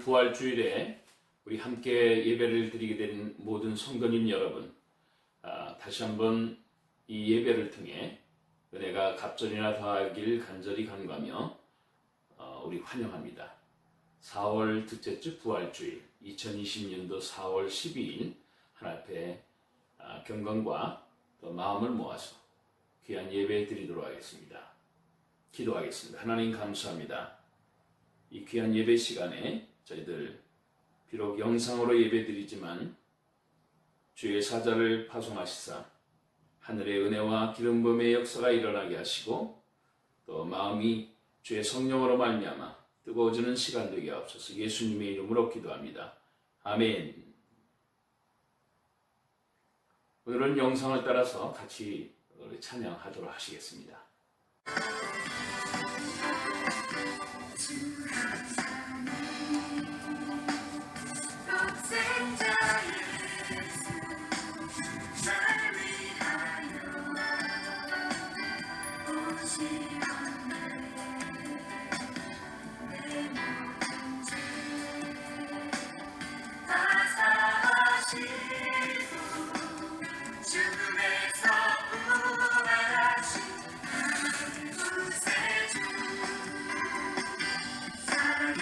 부활주일에 우리 함께 예배를 드리게 된 모든 성도님 여러분, 다시 한번 이 예배를 통해 은혜가 갑절이나 더하길 간절히 간구하며 우리 환영합니다. 4월 둘째 주 부활주일 2020년도 4월 12일 하나님 앞에 경건과 또 마음을 모아서 귀한 예배 드리도록 하겠습니다. 기도하겠습니다. 하나님 감사합니다. 이 귀한 예배 시간에 저희들 비록 영상으로 예배 드리지만 주의 사자를 파송하시사 하늘의 은혜와 기름 부음의 역사가 일어나게 하시고 또 마음이 주의 성령으로 말미암아 뜨거워지는 시간 되게 하옵소서. 예수님의 이름으로 기도합니다. 아멘. 오늘은 영상을 따라서 같이 찬양하도록 하시겠습니다. 사랑의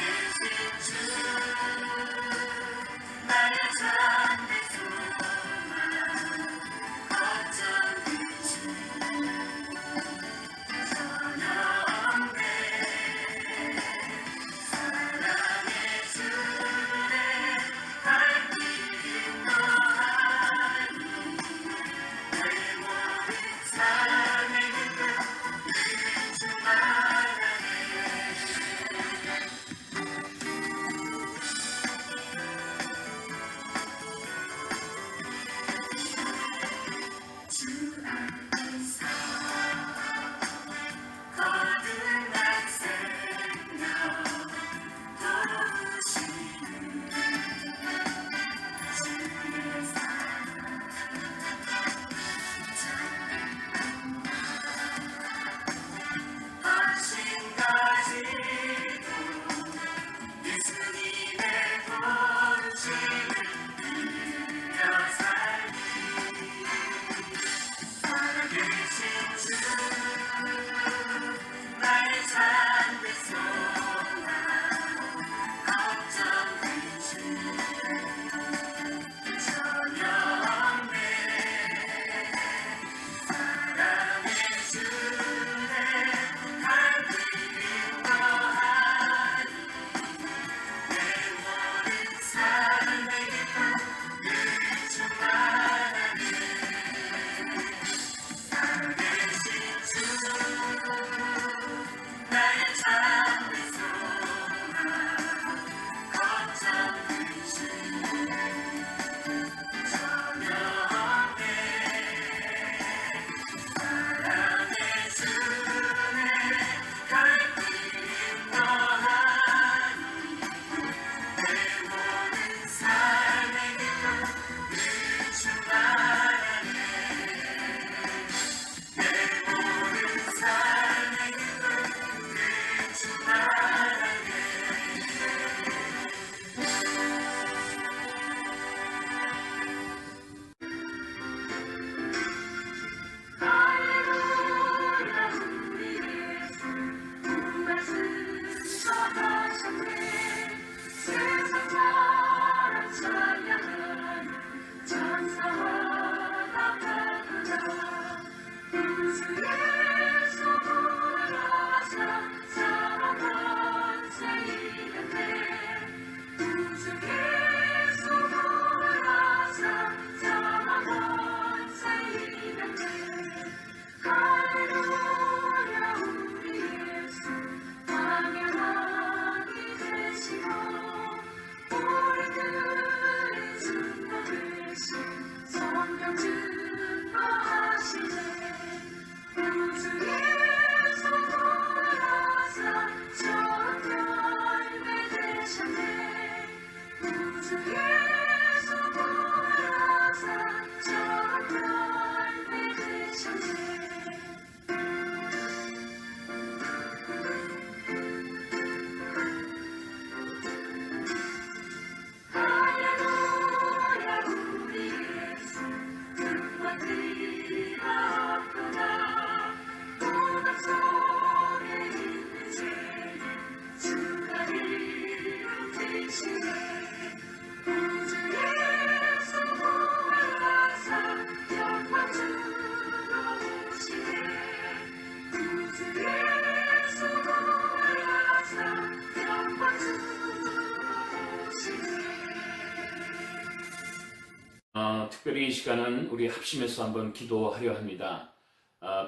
특별히 이 시간은 우리 합심해서 한번 기도하려 합니다.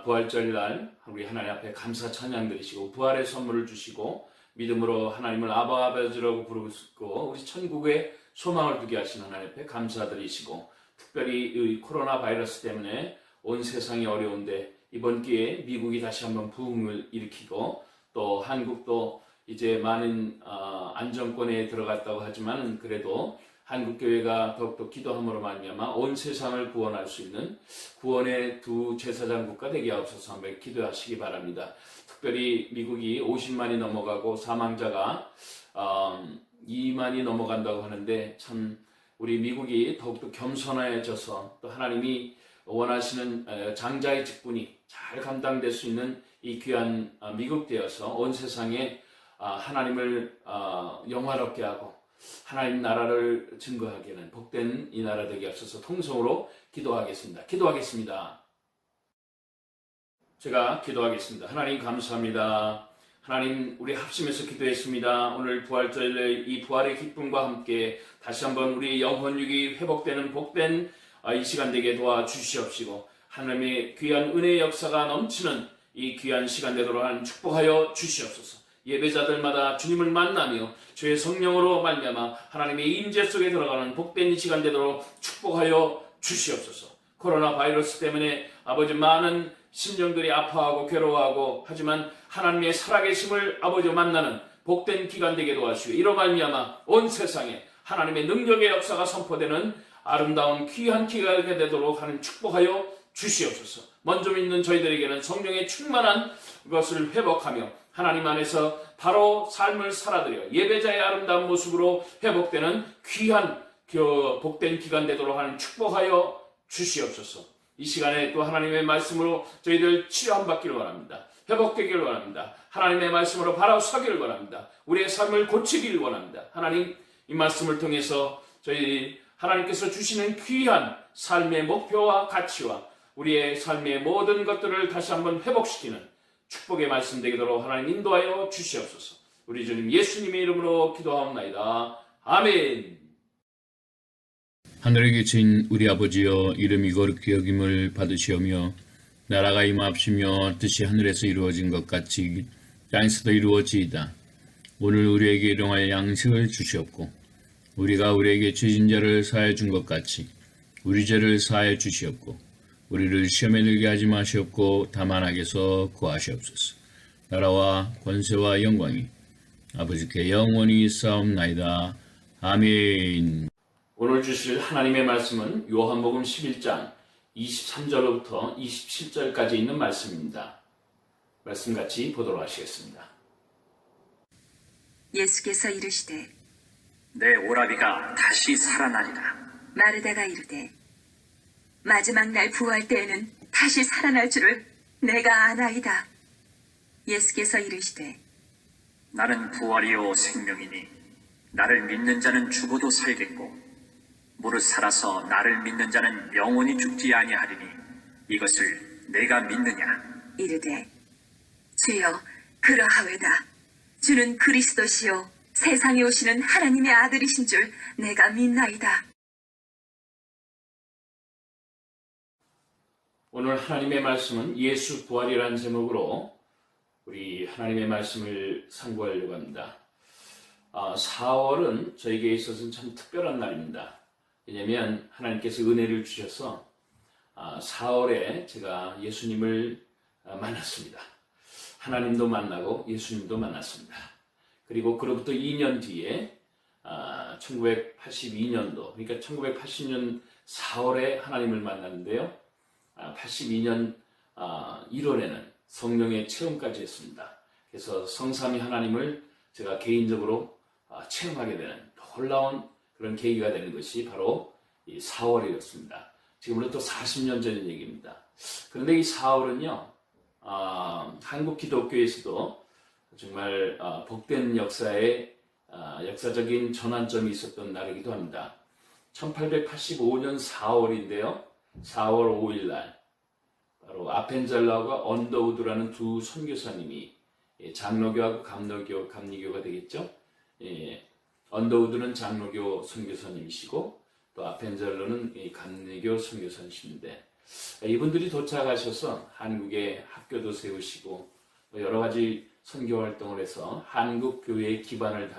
부활절 날 우리 하나님 앞에 감사 찬양 드리시고 부활의 선물을 주시고 믿음으로 하나님을 아버지라고 부르고 우리 천국에 소망을 두게 하신 하나님 앞에 감사드리시고 특별히 이 코로나 바이러스 때문에 온 세상이 어려운데 이번 기회에 미국이 다시 한번 부흥을 일으키고 또 한국도 이제 많은 안정권에 들어갔다고 하지만 그래도 한국교회가 더욱더 기도함으로 말미암아 온 세상을 구원할 수 있는 구원의 두 제사장 국가 되게 하옵소서 한번 기도하시기 바랍니다. 특별히 미국이 50만이 넘어가고 사망자가 2만이 넘어간다고 하는데 참 우리 미국이 더욱더 겸손해져서 또 하나님이 원하시는 장자의 직분이 잘 감당될 수 있는 이 귀한 미국 되어서 온 세상에 하나님을 영화롭게 하고 하나님 나라를 증거하게 하는 복된 이 나라 되게 하옵소서. 통성으로 기도하겠습니다. 제가 기도하겠습니다. 하나님 감사합니다. 하나님 우리 합심해서 기도했습니다. 오늘 부활절의 이 부활의 기쁨과 함께 다시 한번 우리 영혼육이 회복되는 복된 이 시간 되게 도와주시옵시고 하나님의 귀한 은혜의 역사가 넘치는 이 귀한 시간 되도록 하나님 축복하여 주시옵소서. 예배자들마다 주님을 만나며 주의 성령으로 말미암아 하나님의 임재 속에 들어가는 복된 이 시간 되도록 축복하여 주시옵소서. 코로나 바이러스 때문에 아버지 많은 심령들이 아파하고 괴로워하고 하지만 하나님의 살아계심을 아버지 만나는 복된 기간 되게 도와주시고 이로 말미암아 온 세상에 하나님의 능력의 역사가 선포되는 아름다운 귀한 기간이 되도록 하는 축복하여 주시옵소서. 먼저 믿는 저희들에게는 성령의 충만한 것을 회복하며 하나님 안에서 바로 삶을 살아드려 예배자의 아름다운 모습으로 회복되는 귀한 복된 기간 되도록 하는 축복하여 주시옵소서. 이 시간에 또 하나님의 말씀으로 저희들 치료함 받기를 원합니다. 회복되기를 원합니다. 하나님의 말씀으로 바로 서기를 원합니다. 우리의 삶을 고치기를 원합니다. 하나님 이 말씀을 통해서 저희 하나님께서 주시는 귀한 삶의 목표와 가치와 우리의 삶의 모든 것들을 다시 한번 회복시키는 축복의 말씀 되도록 하나님 인도하여 주시옵소서. 우리 주님 예수님의 이름으로 기도하옵나이다. 아멘. 하늘에 계신 우리 아버지여, 이름이 거룩히 여김을 받으시오며 나라가 임하옵시며 뜻이 하늘에서 이루어진 것 같이 땅에서도 이루어지이다. 오늘 우리에게 일용할 양식을 주시옵고 우리가 우리에게 죄진 자를 사하여 준 것 같이 우리 죄를 사하여 주시옵고 우리를 시험에 들게 하지 마시옵고 다만 악에서 구하시옵소서. 나라와 권세와 영광이 아버지께 영원히 있사옵나이다. 아멘. 오늘 주실 하나님의 말씀은 요한복음 11장 23절로부터 27절까지 있는 말씀입니다. 말씀 같이 보도록 하시겠습니다. 예수께서 이르시되 내 오라비가 다시 살아나리라. 마르다가 이르되 마지막 날 부활 때에는 다시 살아날 줄을 내가 아나이다. 예수께서 이르시되 나는 부활이요 생명이니 나를 믿는 자는 죽어도 살겠고 무릇 살아서 나를 믿는 자는 영원히 죽지 아니하리니 이것을 내가 믿느냐. 이르되 주여 그러하외다. 주는 그리스도시요 세상에 오시는 하나님의 아들이신 줄 내가 믿나이다. 오늘 하나님의 말씀은 예수 부활이라는 제목으로 우리 하나님의 말씀을 상고하려고 합니다. 4월은 저에게 있어서는 참 특별한 날입니다. 왜냐하면 하나님께서 은혜를 주셔서 4월에 제가 예수님을 만났습니다. 하나님도 만나고 예수님도 만났습니다. 그리고 그로부터 2년 뒤에 1982년도 그러니까 1980년 4월에 하나님을 만났는데요. 82년 1월에는 성령의 체험까지 했습니다. 그래서 성삼위 하나님을 제가 개인적으로 체험하게 되는 놀라운 그런 계기가 되는 것이 바로 이 4월이었습니다. 지금으로부터 40년 전의 얘기입니다. 그런데 이 4월은요, 한국 기독교에서도 정말 복된 역사의 역사적인 전환점이 있었던 날이기도 합니다. 1885년 4월인데요. 4월 5일 날 바로 아펜젤라와 언더우드라는 두 선교사님이 장로교하고 감리교가 되겠죠. 언더우드는 장로교 선교사님이시고 또 아펜젤로는 이 감리교 선교사이신데 이분들이 도착하셔서 한국에 학교도 세우시고 여러 가지 선교 활동을 해서 한국 교회의 기반을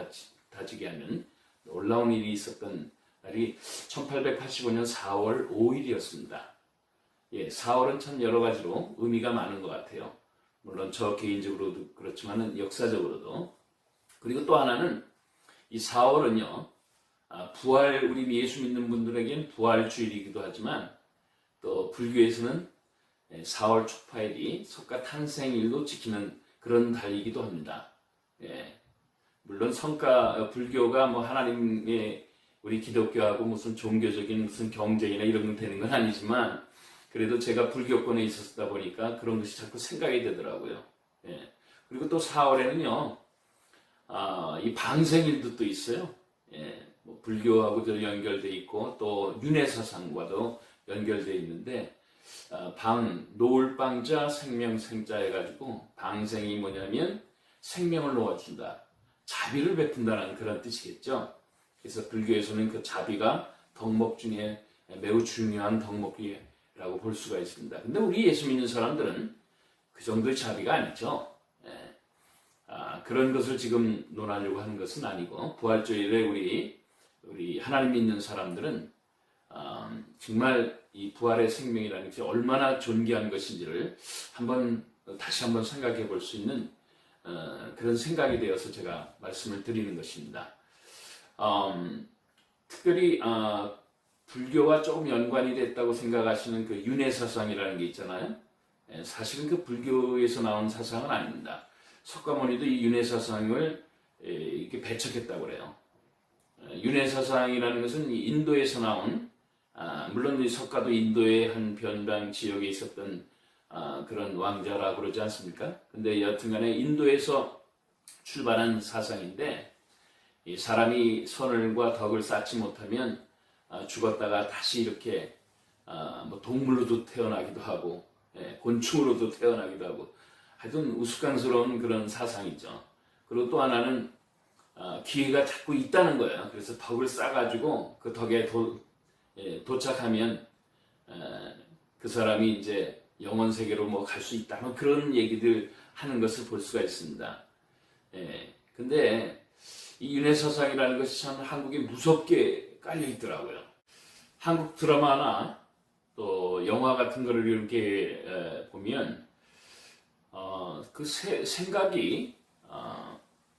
다지게 하는 놀라운 일이 있었던 날이 1885년 4월 5일이었습니다. 예, 4월은 참 여러 가지로 의미가 많은 것 같아요. 물론 저 개인적으로도 그렇지만은 역사적으로도. 그리고 또 하나는 이 4월은요, 부활, 우리 예수 믿는 분들에겐 부활주일이기도 하지만 또 불교에서는 4월 초파일이 석가 탄생일로 지키는 그런 달이기도 합니다. 예. 물론 불교가 뭐 하나님의 우리 기독교하고 무슨 종교적인 무슨 경쟁이나 이런 건 되는 건 아니지만 그래도 제가 불교권에 있었다 보니까 그런 것이 자꾸 생각이 되더라고요. 예. 그리고 또 4월에는요, 이 방생일도 또 있어요. 예. 뭐 불교하고도 연결돼 있고 또 윤회사상과도 연결돼 있는데 노을방자 생명생자 해가지고 방생이 뭐냐면 생명을 놓아준다, 자비를 베푼다는 그런 뜻이겠죠. 그래서 불교에서는 그 자비가 덕목 중에 매우 중요한 덕목이라고 볼 수가 있습니다. 근데 우리 예수 믿는 사람들은 그 정도의 자비가 아니죠. 예. 그런 것을 지금 논하려고 하는 것은 아니고 부활주일에 우리 하나님 믿는 사람들은 정말 이 부활의 생명이라는 것이 얼마나 존귀한 것인지를 다시 한번 생각해 볼 수 있는 그런 생각이 되어서 제가 말씀을 드리는 것입니다. 특별히 불교와 조금 연관이 됐다고 생각하시는 그 윤회사상이라는 게 있잖아요. 사실은 그 불교에서 나온 사상은 아닙니다. 석가모니도 이 윤회사상을 이렇게 배척했다고 그래요. 윤회사상이라는 것은 인도에서 나온, 물론 이 석가도 인도의 한 변방 지역에 있었던 그런 왕자라고 그러지 않습니까? 근데 여튼간에 인도에서 출발한 사상인데, 이 사람이 선을과 덕을 쌓지 못하면 죽었다가 다시 이렇게 뭐 동물로도 태어나기도 하고, 곤충으로도 태어나기도 하고, 하여튼 우스꽝스러운 그런 사상이죠. 그리고 또 하나는 기회가 자꾸 있다는 거예요. 그래서 덕을 쌓아가지고 그 덕에 도착하면 그 사람이 이제 영원 세계로 뭐 갈 수 있다, 뭐 그런 얘기들 하는 것을 볼 수가 있습니다. 근데 이 윤회사상이라는 것이 참 한국에 무섭게 깔려 있더라고요. 한국 드라마나 또 영화 같은 거를 이렇게 보면 그 생각이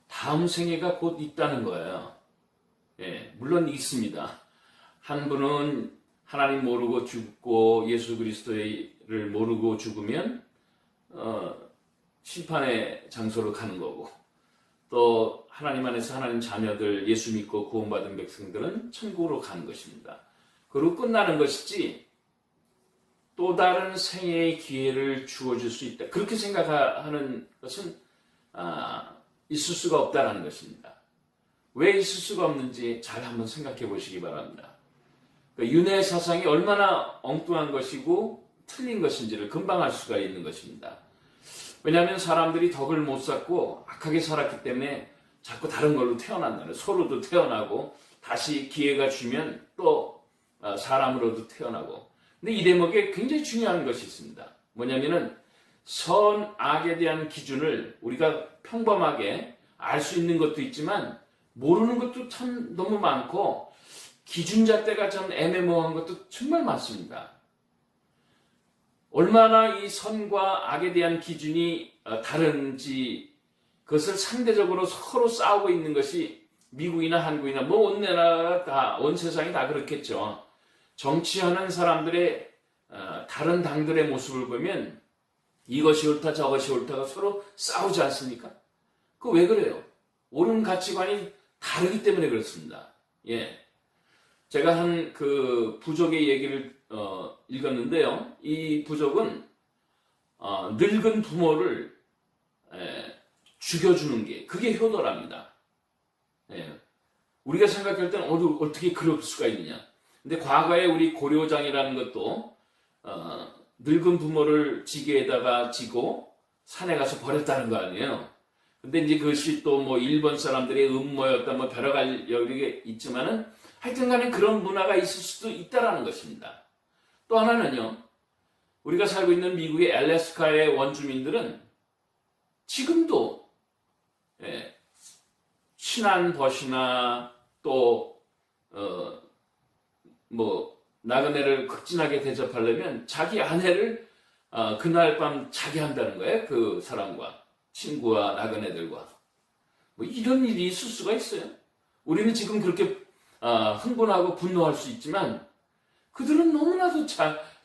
다음 생애가 곧 있다는 거예요. 물론 있습니다. 한 분은 하나님 모르고 죽고 예수 그리스도를 모르고 죽으면 심판의 장소로 가는 거고, 또 하나님 안에서 하나님 자녀들, 예수 믿고 구원받은 백성들은 천국으로 가는 것입니다. 그리고 끝나는 것이지 또 다른 생애의 기회를 주어줄 수 있다, 그렇게 생각하는 것은 있을 수가 없다는 것입니다. 왜 있을 수가 없는지 잘 한번 생각해 보시기 바랍니다. 윤회 사상이 얼마나 엉뚱한 것이고 틀린 것인지를 금방 알 수가 있는 것입니다. 왜냐하면 사람들이 덕을 못 쌓고 악하게 살았기 때문에 자꾸 다른 걸로 태어난다는, 서로도 태어나고 다시 기회가 주면 또 사람으로도 태어나고. 근데 이 대목에 굉장히 중요한 것이 있습니다. 뭐냐면은 선, 악에 대한 기준을 우리가 평범하게 알 수 있는 것도 있지만 모르는 것도 참 너무 많고 기준 잣대가 참 애매모호한 것도 정말 많습니다. 얼마나 이 선과 악에 대한 기준이 다른지, 그것을 상대적으로 서로 싸우고 있는 것이 미국이나 한국이나 뭐 온 나라가 다, 온 세상이 다 그렇겠죠. 정치하는 사람들의 다른 당들의 모습을 보면 이것이 옳다 저것이 옳다가 서로 싸우지 않습니까? 그 왜 그래요? 옳은 가치관이 다르기 때문에 그렇습니다. 제가 한 그 부족의 얘기를 읽었는데요. 이 부족은 늙은 부모를 죽여주는 게 그게 효도랍니다. 우리가 생각할 때는 어떻게 그럴 수가 있느냐. 근데 과거에 우리 고려장이라는 것도 늙은 부모를 지게에다가 지고 산에 가서 버렸다는 거 아니에요. 근데 이제 그것이 또 뭐 일본 사람들의 음모였다, 뭐 여러 가지 있지만은 하여튼 간에 그런 문화가 있을 수도 있다라는 것입니다. 또 하나는요, 우리가 살고 있는 미국의 알래스카의 원주민들은 지금도 신안벗이나 또 나그네를 극진하게 대접하려면 자기 아내를 그날 밤 자게 한다는 거예요. 그 사람과 친구와 나그네들과 뭐 이런 일이 있을 수가 있어요. 우리는 지금 그렇게 흥분하고 분노할 수 있지만 그들은 너무나도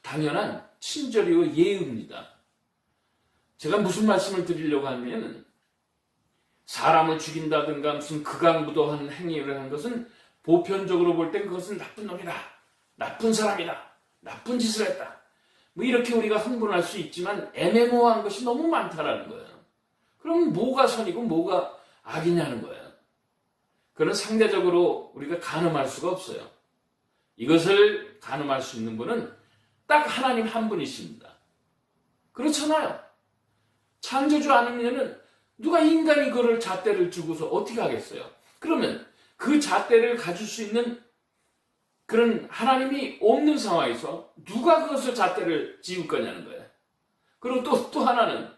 당연한 친절이고 예의입니다. 제가 무슨 말씀을 드리려고 하면 사람을 죽인다든가 무슨 극악무도한 행위를 한 것은 보편적으로 볼 땐 그것은 나쁜 놈이다, 나쁜 사람이다, 나쁜 짓을 했다, 뭐 이렇게 우리가 흥분할 수 있지만 애매모호한 것이 너무 많다라는 거예요. 그럼 뭐가 선이고 뭐가 악이냐는 거예요. 그런 상대적으로 우리가 가늠할 수가 없어요. 이것을 가늠할 수 있는 분은 딱 하나님 한 분이십니다. 그렇잖아요. 창조주 아니면은 누가 인간이 그를 잣대를 주고서 어떻게 하겠어요? 그러면 그 잣대를 가질 수 있는 그런 하나님이 없는 상황에서 누가 그것을 잣대를 지을 거냐는 거예요. 그리고 또 하나는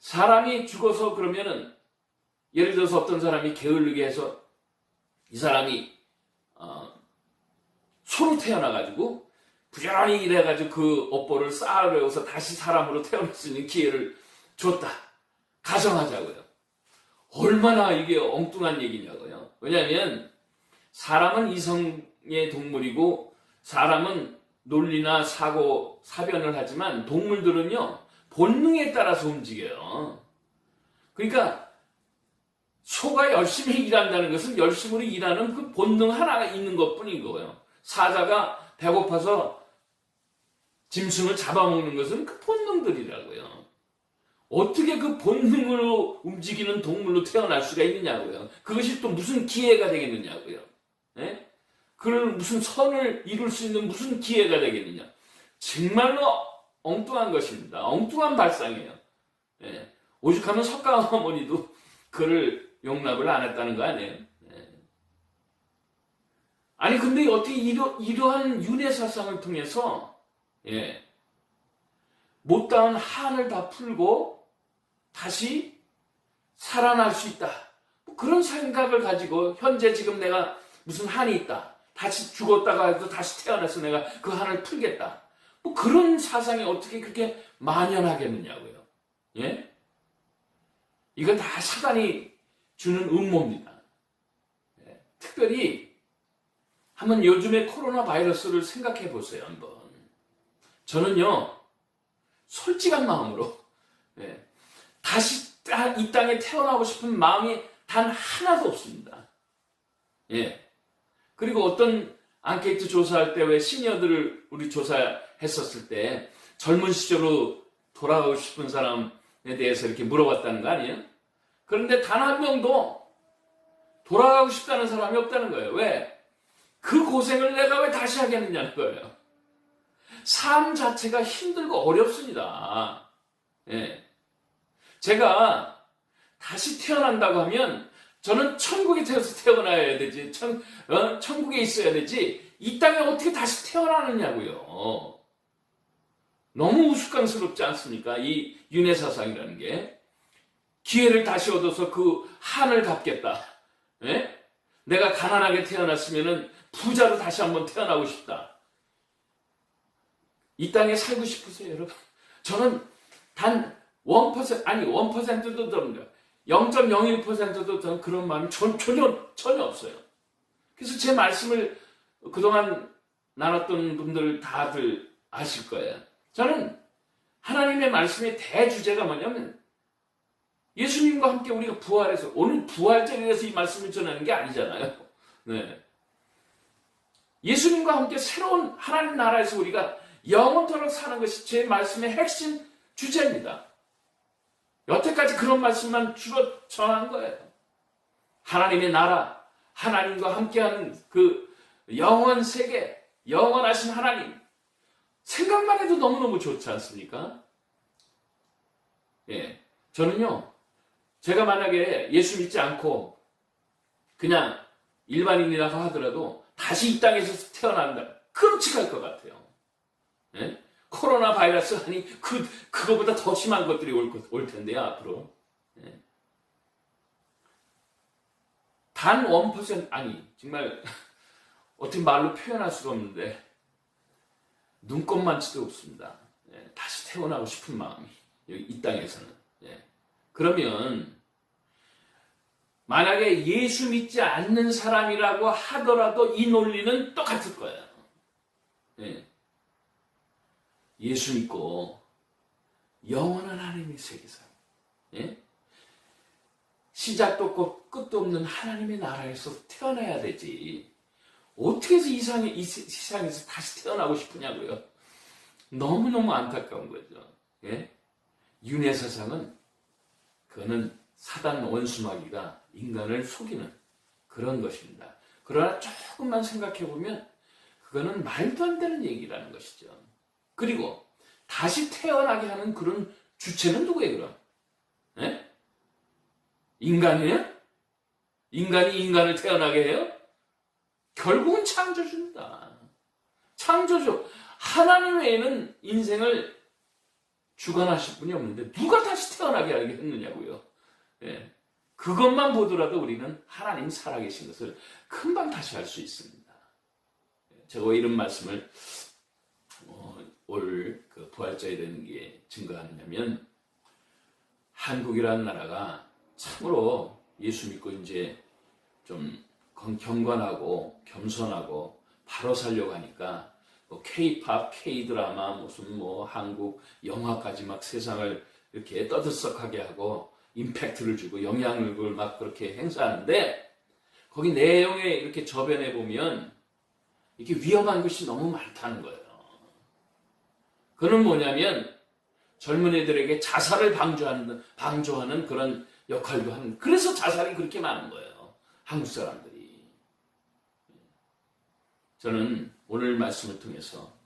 사람이 죽어서 그러면은 예를 들어서 어떤 사람이 게을르게 해서 이 사람이 소로 태어나가지고 부지런히 일해가지고 그 업보를 쌓으려서 다시 사람으로 태어날 수 있는 기회를 줬다. 가정하자고요. 얼마나 이게 엉뚱한 얘기냐고요. 왜냐하면 사람은 이성의 동물이고 사람은 논리나 사고, 사변을 하지만 동물들은요 본능에 따라서 움직여요. 그러니까 소가 열심히 일한다는 것은 열심으로 일하는 그 본능 하나가 있는 것뿐인 거예요. 사자가 배고파서 짐승을 잡아먹는 것은 그 본능들이라고요. 어떻게 그 본능으로 움직이는 동물로 태어날 수가 있느냐고요. 그것이 또 무슨 기회가 되겠느냐고요. 예? 그걸 무슨 선을 이룰 수 있는 무슨 기회가 되겠느냐. 정말로 엉뚱한 것입니다. 엉뚱한 발상이에요. 예. 오죽하면 석가 어머니도 그를 용납을 안 했다는 거 아니에요. 예. 아니 근데 어떻게 이러한 윤회 사상을 통해서 못다한 한을 다 풀고 다시 살아날 수 있다. 뭐 그런 생각을 가지고 현재 지금 내가 무슨 한이 있다. 다시 죽었다가 해도 다시 태어나서 내가 그 한을 풀겠다. 뭐 그런 사상이 어떻게 그렇게 만연하겠느냐고요. 예? 이건 다 사단이 주는 음모입니다. 예. 특별히 한번 요즘의 코로나 바이러스를 생각해 보세요. 한번. 저는요 솔직한 마음으로 다시 이 땅에 태어나고 싶은 마음이 단 하나도 없습니다. 그리고 어떤 앙케이트 조사할 때 왜 시니어들을 우리 조사했었을 때 젊은 시절로 돌아가고 싶은 사람에 대해서 이렇게 물어봤다는 거 아니에요? 그런데 단 한 명도 돌아가고 싶다는 사람이 없다는 거예요. 왜? 그 고생을 내가 왜 다시 하겠느냐는 거예요. 삶 자체가 힘들고 어렵습니다. 제가 다시 태어난다고 하면 저는 천국에 태어나야 되지. 천국에 있어야 되지. 이 땅에 어떻게 다시 태어나느냐고요. 너무 우스꽝스럽지 않습니까? 이 윤회사상이라는 게. 기회를 다시 얻어서 그 한을 갚겠다. 내가 가난하게 태어났으면 부자로 다시 한번 태어나고 싶다. 이 땅에 살고 싶으세요, 여러분? 저는 단 1%, 아니 1%도 더 0.01%도 더 그런 마음이 전혀 없어요. 그래서 제 말씀을 그동안 나눴던 분들 다들 아실 거예요. 저는 하나님의 말씀의 대주제가 뭐냐면 예수님과 함께 우리가 부활해서 오늘 부활절이라서 이 말씀을 전하는 게 아니잖아요. 예수님과 함께 새로운 하나님 나라에서 우리가 영원토록 사는 것이 제 말씀의 핵심 주제입니다. 여태까지 그런 말씀만 주로 전한 거예요. 하나님의 나라, 하나님과 함께하는 그 영원 세계, 영원하신 하나님. 생각만 해도 너무너무 좋지 않습니까? 저는요, 제가 만약에 예수 믿지 않고 그냥 일반인이라고 하더라도 다시 이 땅에서 태어난다. 끔찍할 것 같아요. 예? 코로나 바이러스 하니 그거보다 더 심한 것들이 올 텐데요, 앞으로. 예. 단 1%, 아니, 정말, 어떻게 말로 표현할 수가 없는데, 눈꼽만치도 없습니다. 예. 다시 태어나고 싶은 마음이, 여기 이 땅에서는. 예. 그러면, 만약에 예수 믿지 않는 사람이라고 하더라도 이 논리는 똑같을 거예요. 예. 예수 믿고 영원한 하나님의 세계사, 예? 시작도 없고 끝도 없는 하나님의 나라에서 태어나야 되지. 어떻게 해서 이 세상에서 다시 태어나고 싶으냐고요. 너무너무 안타까운 거죠. 예? 윤회 세상은 그거는 사단 원수마귀가 인간을 속이는 그런 것입니다. 그러나 조금만 생각해 보면 그거는 말도 안 되는 얘기라는 것이죠. 그리고 다시 태어나게 하는 그런 주체는 누구예요, 그럼? 예? 인간이에요? 인간이 인간을 태어나게 해요? 결국은 창조주입니다. 창조주. 하나님 외에는 인생을 주관하실 분이 없는데 누가 다시 태어나게 하게 했느냐고요. 예. 그것만 보더라도 우리는 하나님 살아계신 것을 금방 다시 알 수 있습니다. 제가 왜 이런 말씀을 올 그 부활절에 되는 게 증거하느냐면, 한국이라는 나라가 참으로 예수 믿고 이제 좀 경건하고 겸손하고 바로 살려고 하니까 뭐 K-팝, K-드라마, 무슨 뭐 한국 영화까지 막 세상을 이렇게 떠들썩하게 하고 임팩트를 주고 영향력을 막 그렇게 행사하는데, 거기 내용에 이렇게 저변해 보면 이게 위험한 것이 너무 많다는 거예요. 그는 뭐냐면 젊은 애들에게 자살을 방조하는 그런 역할도 하는, 그래서 자살이 그렇게 많은 거예요. 한국 사람들이. 저는 오늘 말씀을 통해서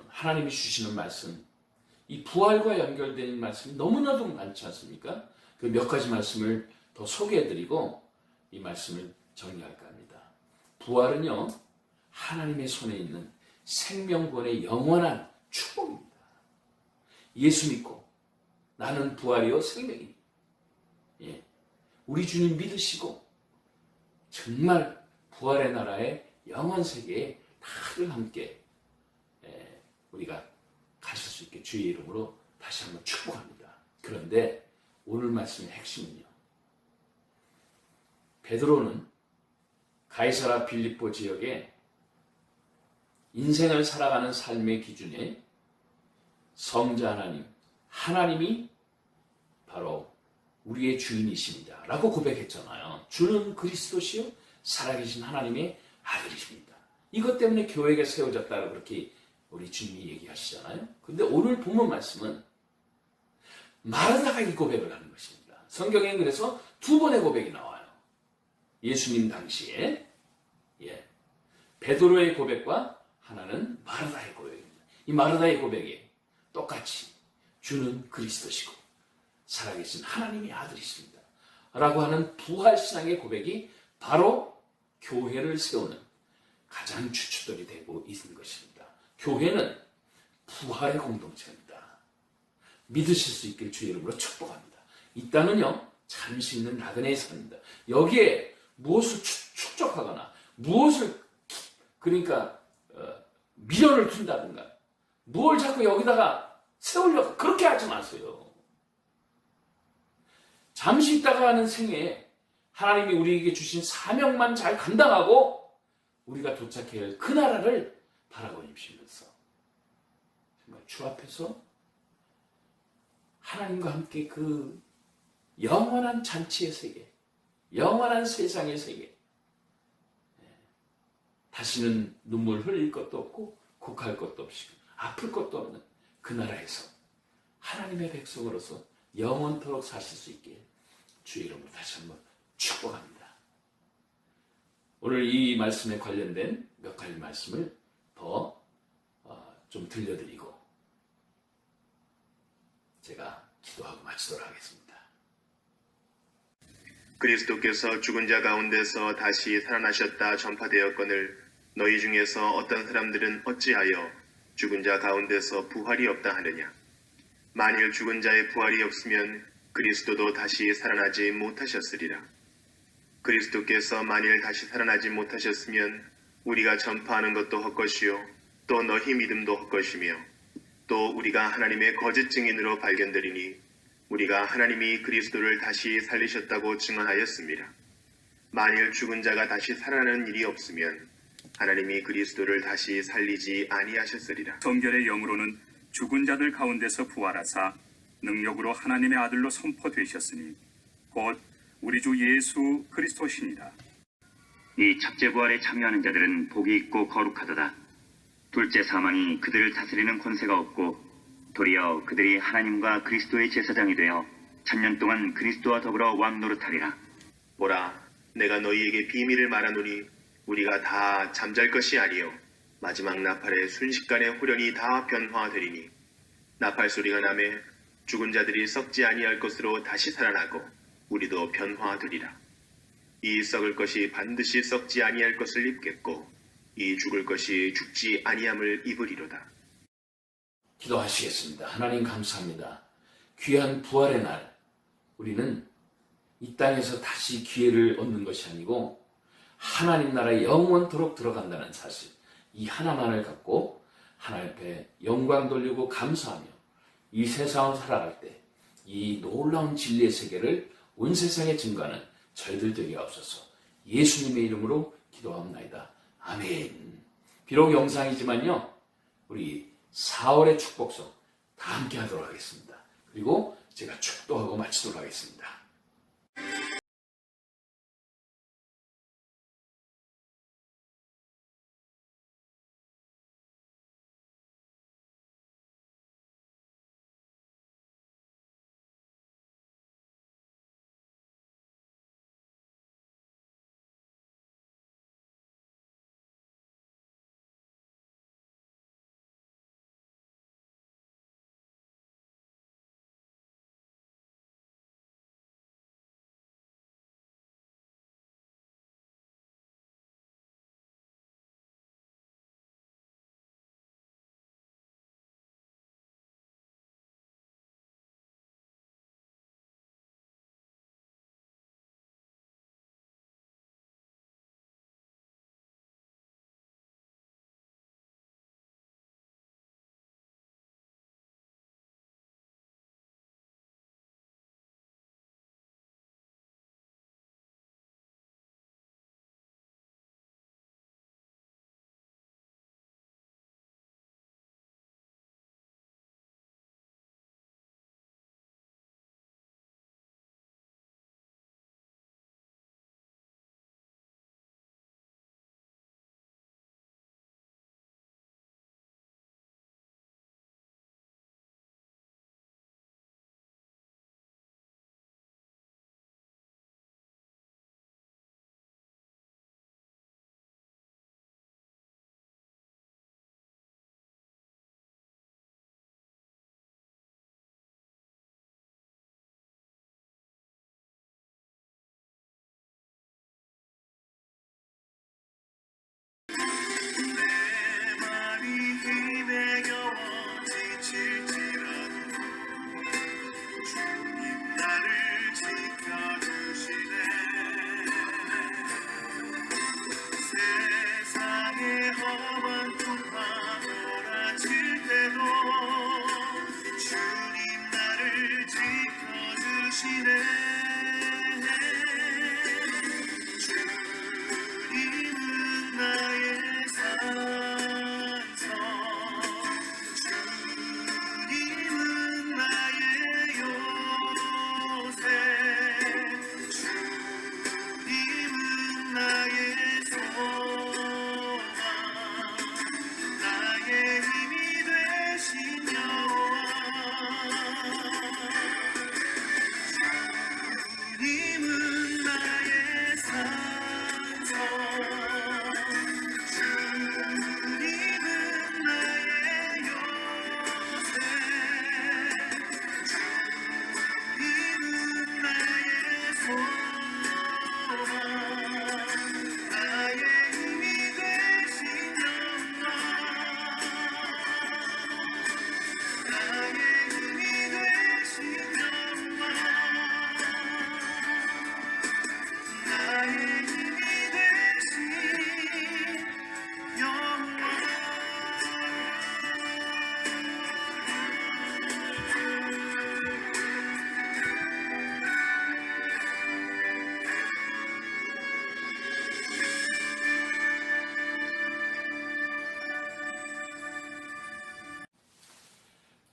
하나님이 주시는 말씀, 이 부활과 연결된 말씀이 너무나도 많지 않습니까? 그 몇 가지 말씀을 더 소개해드리고 이 말씀을 정리할까 합니다. 부활은요, 하나님의 손에 있는 생명권의 영원한 축복입니다. 예수 믿고 나는 부활이요 생명이니, 예, 우리 주님 믿으시고 정말 부활의 나라의 영원 세계에 다들 함께 우리가 가실 수 있게 주의 이름으로 다시 한번 축복합니다. 그런데 오늘 말씀의 핵심은요, 베드로는 가이사라 빌립보 지역에 인생을 살아가는 삶의 기준에 성자 하나님이 바로 우리의 주인이십니다 라고 고백했잖아요. 주는 그리스도시요 살아계신 하나님의 아들이십니다. 이것 때문에 교회가 세워졌다고 그렇게 우리 주님이 얘기하시잖아요. 근데 오늘 본문 말씀은 마르다가 이 고백을 하는 것입니다. 성경에 그래서 두 번의 고백이 나와요. 예수님 당시에, 예, 베드로의 고백과 하나는 마르다의 고백입니다. 이 마르다의 고백에 똑같이 주는 그리스도시고 살아계신 하나님의 아들이십니다 라고 하는 부활신앙의 고백이 바로 교회를 세우는 가장 주춧돌이 되고 있는 것입니다. 교회는 부활의 공동체입니다. 믿으실 수 있길 주의 이름으로 축복합니다. 이 땅은요, 잠시 있는 나그네의 삶입니다. 여기에 무엇을 축적하거나 무엇을 그러니까 미련을 둔다든가 뭘 자꾸 여기다가 세우려고 그렇게 하지 마세요. 잠시 있다가 하는 생에 하나님이 우리에게 주신 사명만 잘 감당하고 우리가 도착해야 할 그 나라를 바라보시면서 정말 주 앞에서 하나님과 함께 그 영원한 잔치의 세계, 영원한 세상의 세계, 다시는 눈물 흘릴 것도 없고 곡할 것도 없이 아플 것도 없는 그 나라에서 하나님의 백성으로서 영원토록 사실 수 있게 주의 이름으로 다시 한번 축복합니다. 오늘 이 말씀에 관련된 몇 가지 말씀을 더 좀 들려드리고 제가 기도하고 마치도록 하겠습니다. 그리스도께서 죽은 자 가운데서 다시 살아나셨다 전파되었거늘 너희 중에서 어떤 사람들은 어찌하여 죽은 자 가운데서 부활이 없다 하느냐. 만일 죽은 자의 부활이 없으면 그리스도도 다시 살아나지 못하셨으리라. 그리스도께서 만일 다시 살아나지 못하셨으면 우리가 전파하는 것도 헛것이요 또 너희 믿음도 헛것이며 또 우리가 하나님의 거짓 증인으로 발견되리니 우리가 하나님이 그리스도를 다시 살리셨다고 증언하였습니다. 만일 죽은 자가 다시 살아나는 일이 없으면 하나님이 그리스도를 다시 살리지 아니하셨으리라. 성결의 영으로는 죽은 자들 가운데서 부활하사 능력으로 하나님의 아들로 선포되셨으니 곧 우리 주 예수 그리스도시니라. 이 첫째 부활에 참여하는 자들은 복이 있고 거룩하도다. 둘째 사망이 그들을 다스리는 권세가 없고 도리어 그들이 하나님과 그리스도의 제사장이 되어 천년 동안 그리스도와 더불어 왕노릇하리라. 보라, 내가 너희에게 비밀을 말하노니 우리가 다 잠잘 것이 아니요 마지막 나팔의 순식간에 호련히 다 변화되리니 나팔 소리가 나매 죽은 자들이 썩지 아니할 것으로 다시 살아나고 우리도 변화되리라. 이 썩을 것이 반드시 썩지 아니할 것을 입겠고 이 죽을 것이 죽지 아니함을 입으리로다. 기도하시겠습니다. 하나님 감사합니다. 귀한 부활의 날, 우리는 이 땅에서 다시 기회를 얻는 것이 아니고 하나님 나라에 영원토록 들어간다는 사실, 이 하나만을 갖고 하나님 앞에 영광 돌리고 감사하며 이 세상을 살아갈 때 이 놀라운 진리의 세계를 온 세상에 증거하는 저희들 되게 하옵소서. 예수님의 이름으로 기도합나이다. 아멘. 비록 영상이지만요, 우리 4월의 축복송 다 함께 하도록 하겠습니다. 그리고 제가 축도하고 마치도록 하겠습니다.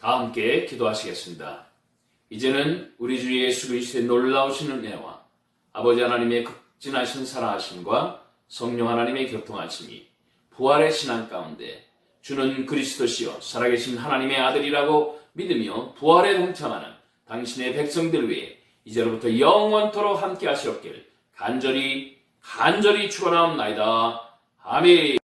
다 함께 기도하시겠습니다. 이제는 우리 주 예수 그리스도의 놀라우신 은혜와 아버지 하나님의 극진하신 사랑하심과 성령 하나님의 교통하심이 부활의 신앙 가운데 주는 그리스도시요 살아계신 하나님의 아들이라고 믿으며 부활에 동참하는 당신의 백성들 위해 이제로부터 영원토록 함께 하시옵기를 간절히 축원하옵나이다. 아멘.